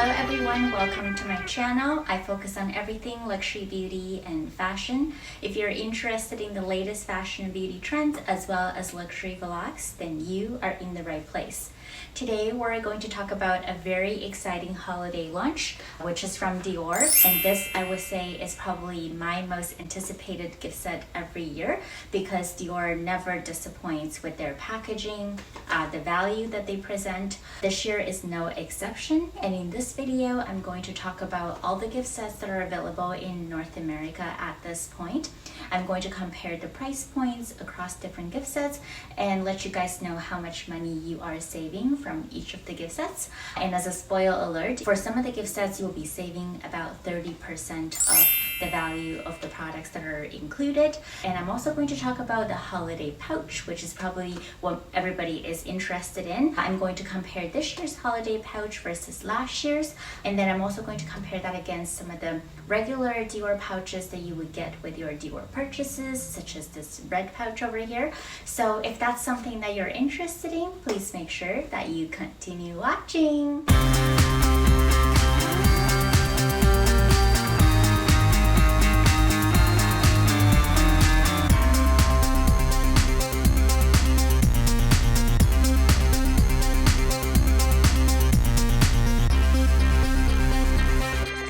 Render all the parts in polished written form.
Hello everyone, welcome to my channel. I focus on everything luxury beauty and fashion. If you're interested in the latest fashion and beauty trends as well as luxury vlogs, then you are in the right place. Today we're going to talk about a very exciting holiday launch, which is from Dior, and this I would say is probably my most anticipated gift set every year because Dior never disappoints with their packaging, the value that they present. This year is no exception, and in this video I'm going to talk about all the gift sets that are available in North America at this point. I'm going to compare the price points across different gift sets and let you guys know how much money you are saving from each of the gift sets. And as a spoiler alert, for some of the gift sets you'll be saving about 30% of the value of the products that are included. And I'm also going to talk about the holiday pouch, which is probably what everybody is interested in. I'm going to compare this year's holiday pouch versus last year's, and then I'm also going to compare that against some of the regular Dior pouches that you would get with your Dior purchases, such as this red pouch over here. So if that's something that you're interested in, please make sure that you continue watching.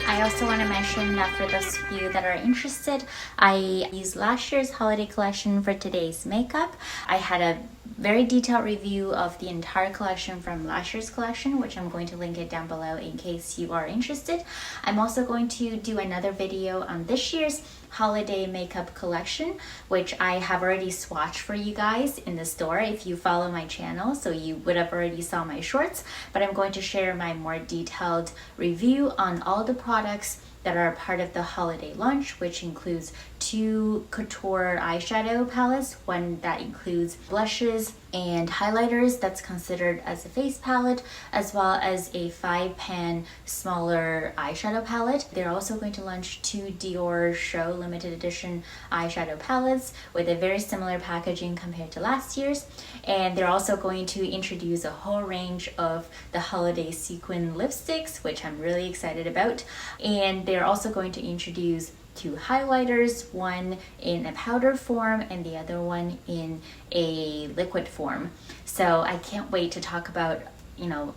I also want to mention that for those of you that are interested, I used last year's holiday collection for today's makeup. I had a very detailed review of the entire collection from last year's collection, which I'm going to link it down below in case you are interested. I'm also going to do another video on this year's holiday makeup collection, which I have already swatched for you guys in the store if you follow my channel, so you would have already saw my shorts, but I'm going to share my more detailed review on all the products that are part of the holiday launch, which includes 2 Couture eyeshadow palettes, one that includes blushes and highlighters that's considered as a face palette, as well as a 5-pan smaller eyeshadow palette. They're also going to launch 2 Dior Show limited edition eyeshadow palettes with a very similar packaging compared to last year's, and they're also going to introduce a whole range of the holiday sequin lipsticks, which I'm really excited about. And they're also going to introduce 2 highlighters, one in a powder form and the other one in a liquid form. So I can't wait to talk about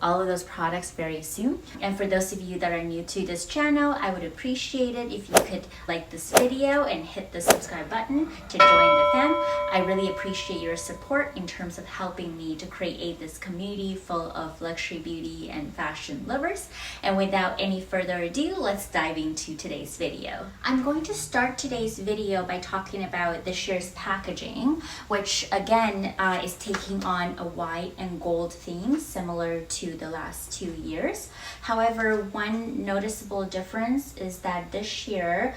all of those products very soon. And for those of you that are new to this channel, I would appreciate it if you could like this video and hit the subscribe button to join the fam. I really appreciate your support in terms of helping me to create this community full of luxury beauty and fashion lovers. And without any further ado, let's dive into today's video. I'm going to start today's video by talking about this year's packaging, which again is taking on a white and gold theme similar to the last 2 years. However, one noticeable difference is that this year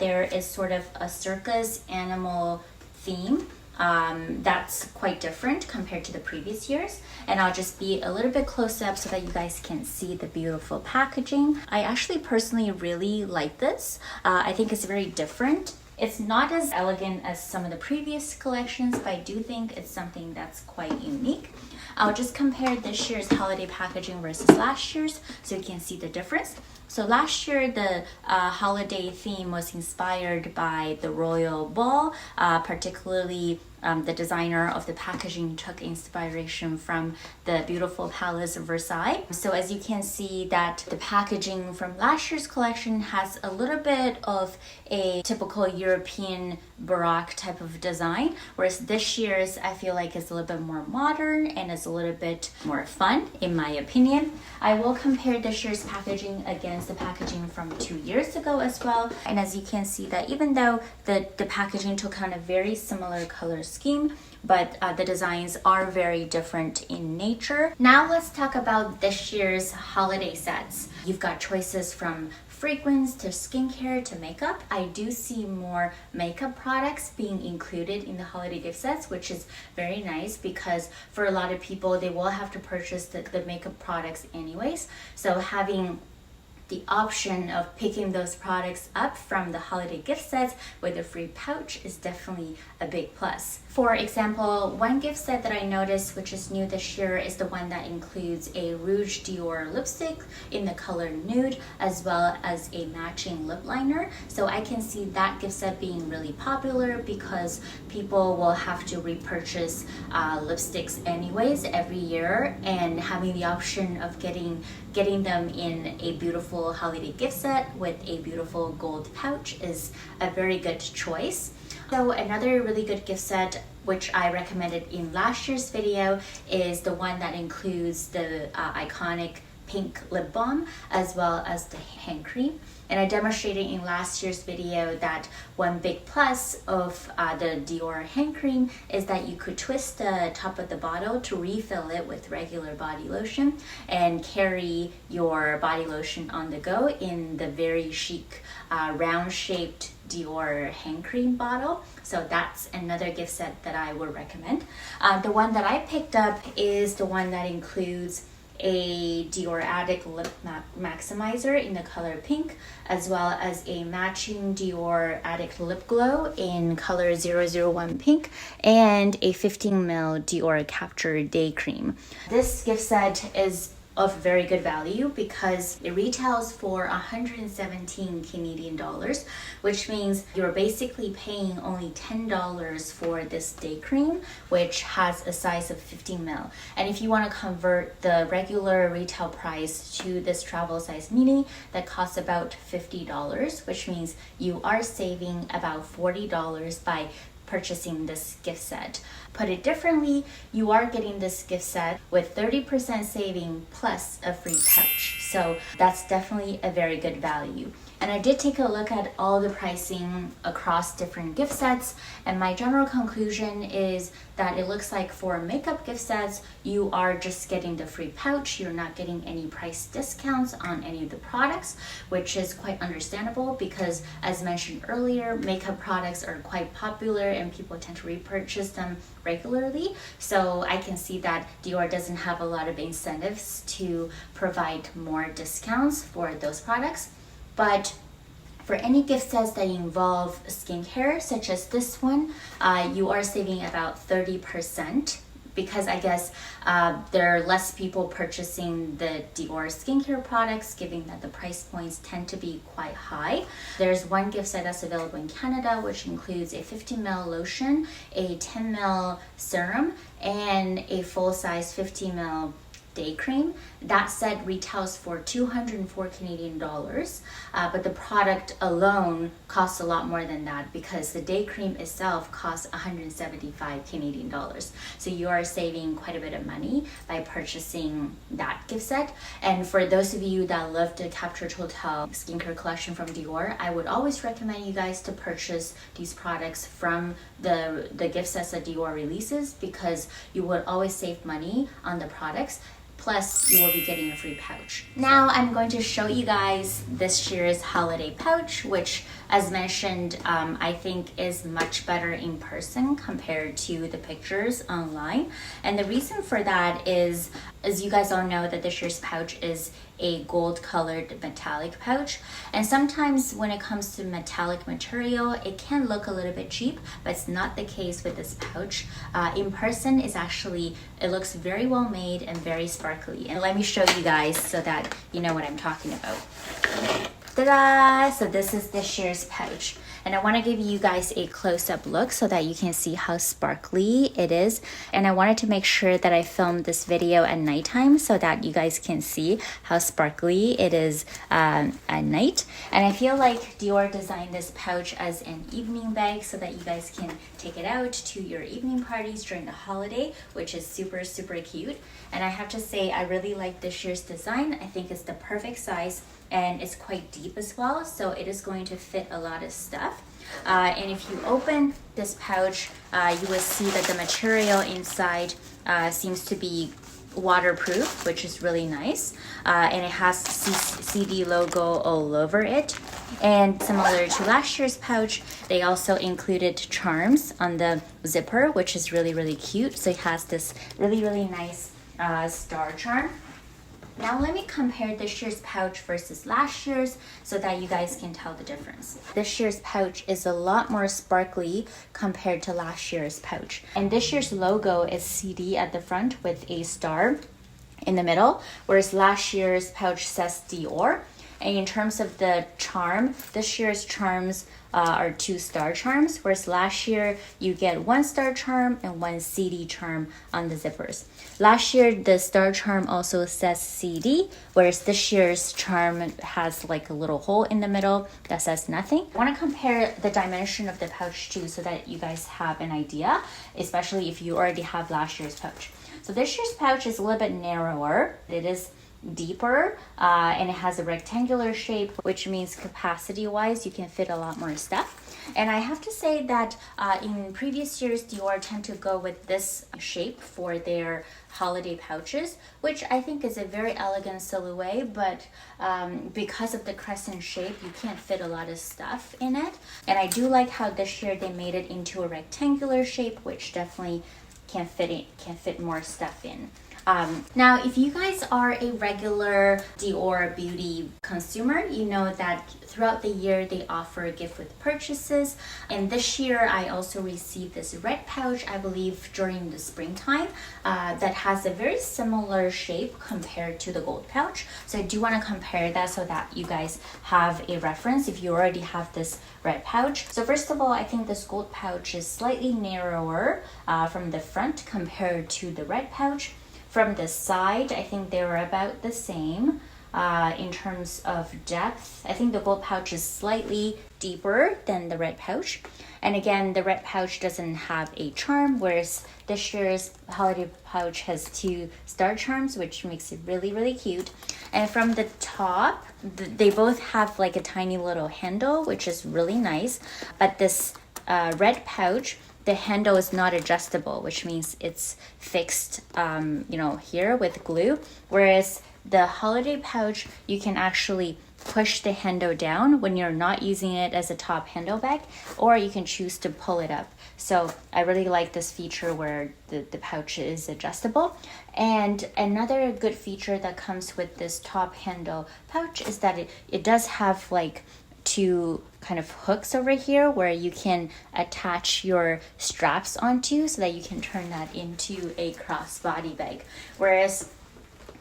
there is sort of a circus animal theme that's quite different compared to the previous years. And I'll just be a little bit close up so that you guys can see the beautiful packaging. I actually personally really like this. I think it's very different. It's not as elegant as some of the previous collections, but I do think it's something that's quite unique. I'll just compare this year's holiday packaging versus last year's so you can see the difference. So last year, the holiday theme was inspired by the royal ball, particularly the designer of the packaging took inspiration from the beautiful Palace of Versailles. So as you can see that the packaging from last year's collection has a little bit of a typical European Baroque type of design, whereas this year's I feel like is a little bit more modern and is a little bit more fun in my opinion. I will compare this year's packaging against the packaging from 2 years ago as well. And as you can see that even though the packaging took on a very similar color scheme, but the designs are very different in nature. Now let's talk about this year's holiday sets. You've got choices from fragrance to skincare to makeup. I do see more makeup products being included in the holiday gift sets, which is very nice because for a lot of people, they will have to purchase the makeup products anyways. So having the option of picking those products up from the holiday gift sets with a free pouch is definitely a big plus. For example, one gift set that I noticed, which is new this year, is the one that includes a Rouge Dior lipstick in the color nude, as well as a matching lip liner. So I can see that gift set being really popular because people will have to repurchase lipsticks anyways every year, and having the option of getting them in a beautiful holiday gift set with a beautiful gold pouch is a very good choice. So another really good gift set, which I recommended in last year's video, is the one that includes the iconic pink lip balm as well as the hand cream. And I demonstrated in last year's video that one big plus of the Dior hand cream is that you could twist the top of the bottle to refill it with regular body lotion and carry your body lotion on the go in the very chic round shaped Dior hand cream bottle. So that's another gift set that I would recommend. The one that I picked up is the one that includes a Dior Addict Lip Maximizer in the color pink, as well as a matching Dior Addict Lip Glow in color 001 pink, and a 15ml Dior Couture Day Cream. This gift set is of very good value because it retails for 117 Canadian dollars, which means you're basically paying only $10 for this day cream, which has a size of 15ml. And if you want to convert the regular retail price to this travel size mini, that costs about $50, which means you are saving about $40 by purchasing this gift set. Put it differently, you are getting this gift set with 30% saving plus a free pouch. So that's definitely a very good value. And I did take a look at all the pricing across different gift sets, and my general conclusion is that it looks like for makeup gift sets, you are just getting the free pouch. You're not getting any price discounts on any of the products, which is quite understandable because, as mentioned earlier, makeup products are quite popular and people tend to repurchase them regularly. So I can see that Dior doesn't have a lot of incentives to provide more discounts for those products. But for any gift sets that involve skincare, such as this one, you are saving about 30% because I guess there are less people purchasing the Dior skincare products, given that the price points tend to be quite high. There's one gift set that's available in Canada, which includes a 15ml lotion, a 10ml serum, and a full-size 50ml day cream. That set retails for 204 Canadian dollars, but the product alone costs a lot more than that because the day cream itself costs 175 Canadian dollars. So you are saving quite a bit of money by purchasing that gift set. And for those of you that love the Captured Hotel skincare collection from Dior, I would always recommend you guys to purchase these products from the gift sets that Dior releases because you would always save money on the products. Plus, you will be getting a free pouch. Now, I'm going to show you guys this year's holiday pouch, which, as mentioned, I think is much better in person compared to the pictures online. And the reason for that is, as you guys all know, that this year's pouch is a gold colored metallic pouch, and sometimes when it comes to metallic material it can look a little bit cheap, but it's not the case with this pouch. In person it looks very well made and very sparkly, and let me show you guys so that you know what I'm talking about. Ta-da! So this is this year's pouch. And I want to give you guys a close-up look so that you can see how sparkly it is. And I wanted to make sure that I filmed this video at nighttime so that you guys can see how sparkly it is at night. And I feel like Dior designed this pouch as an evening bag so that you guys can take it out to your evening parties during the holiday, which is super, super cute. And I have to say, I really like this year's design. I think it's the perfect size and it's quite deep as well, so it is going to fit a lot of stuff. And if you open this pouch, you will see that the material inside seems to be waterproof, which is really nice, and it has CD logo all over it. And similar to last year's pouch, they also included charms on the zipper, which is really, really cute. So it has this really, really nice star charm. Now let me compare this year's pouch versus last year's so that you guys can tell the difference. This year's pouch is a lot more sparkly compared to last year's pouch. And this year's logo is CD at the front with a star in the middle, whereas last year's pouch says Dior. And in terms of the charm, this year's charms are 2-star charms, whereas last year you get 1-star charm and 1 CD charm on the zippers. Last year the star charm also says CD, whereas this year's charm has like a little hole in the middle that says nothing. I want to compare the dimension of the pouch too so that you guys have an idea, especially if you already have last year's pouch. So this year's pouch is a little bit narrower. It is deeper and it has a rectangular shape, which means capacity wise you can fit a lot more stuff. And I have to say that in previous years Dior tend to go with this shape for their holiday pouches, which I think is a very elegant silhouette, but because of the crescent shape you can't fit a lot of stuff in it. And I do like how this year they made it into a rectangular shape, which definitely can fit more stuff in. Now, if you guys are a regular Dior beauty consumer, you know that throughout the year they offer a gift with purchases. And this year I also received this red pouch, I believe during the springtime, that has a very similar shape compared to the gold pouch. So I do want to compare that so that you guys have a reference if you already have this red pouch. So first of all, I think this gold pouch is slightly narrower from the front compared to the red pouch. From the side, I think they were about the same in terms of depth. I think the gold pouch is slightly deeper than the red pouch. And again, the red pouch doesn't have a charm, whereas this year's holiday pouch has 2-star charms, which makes it really, really cute. And from the top, they both have like a tiny little handle, which is really nice. But this red pouch, the handle is not adjustable, which means it's fixed, here with glue. Whereas the holiday pouch, you can actually push the handle down when you're not using it as a top handle bag, or you can choose to pull it up. So I really like this feature where the pouch is adjustable. And another good feature that comes with this top handle pouch is that it does have like 2 kind of hooks over here where you can attach your straps onto so that you can turn that into a crossbody bag. Whereas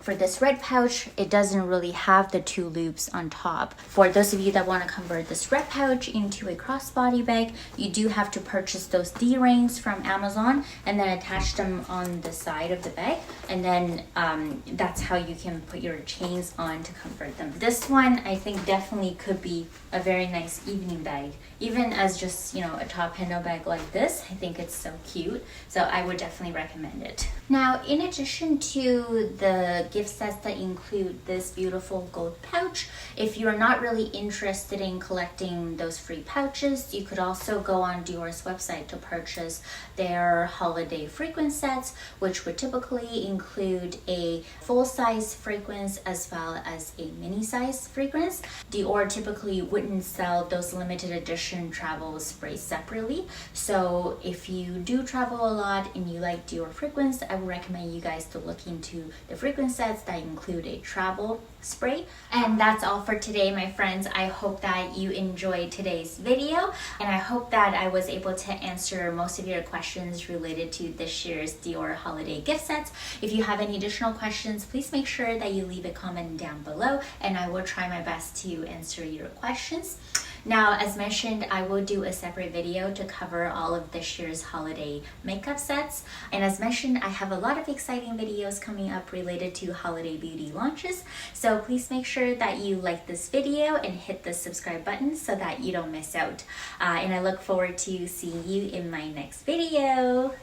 for this red pouch, it doesn't really have the 2 loops on top. For those of you that want to convert this red pouch into a crossbody bag, you do have to purchase those D-rings from Amazon and then attach them on the side of the bag. And then that's how you can put your chains on to convert them. This one, I think definitely could be a very nice evening bag. Even as just, a top handle bag like this, I think it's so cute. So I would definitely recommend it. Now, in addition to the gift sets that include this beautiful gold pouch, if you're not really interested in collecting those free pouches, you could also go on Dior's website to purchase their holiday fragrance sets, which would typically include a full-size fragrance as well as a mini-size fragrance. Dior typically wouldn't sell those limited edition travel sprays separately. So if you do travel a lot and you like Dior fragrance, I would recommend you guys to look into the fragrance sets that include a travel spray. And that's all for today, my friends. I hope that you enjoyed today's video, and I hope that I was able to answer most of your questions related to this year's Dior holiday gift sets. If you have any additional questions, please make sure that you leave a comment down below, and I will try my best to answer your questions. Now, as mentioned, I will do a separate video to cover all of this year's holiday makeup sets. And as mentioned, I have a lot of exciting videos coming up related to holiday beauty launches. So please make sure that you like this video and hit the subscribe button so that you don't miss out. And I look forward to seeing you in my next video.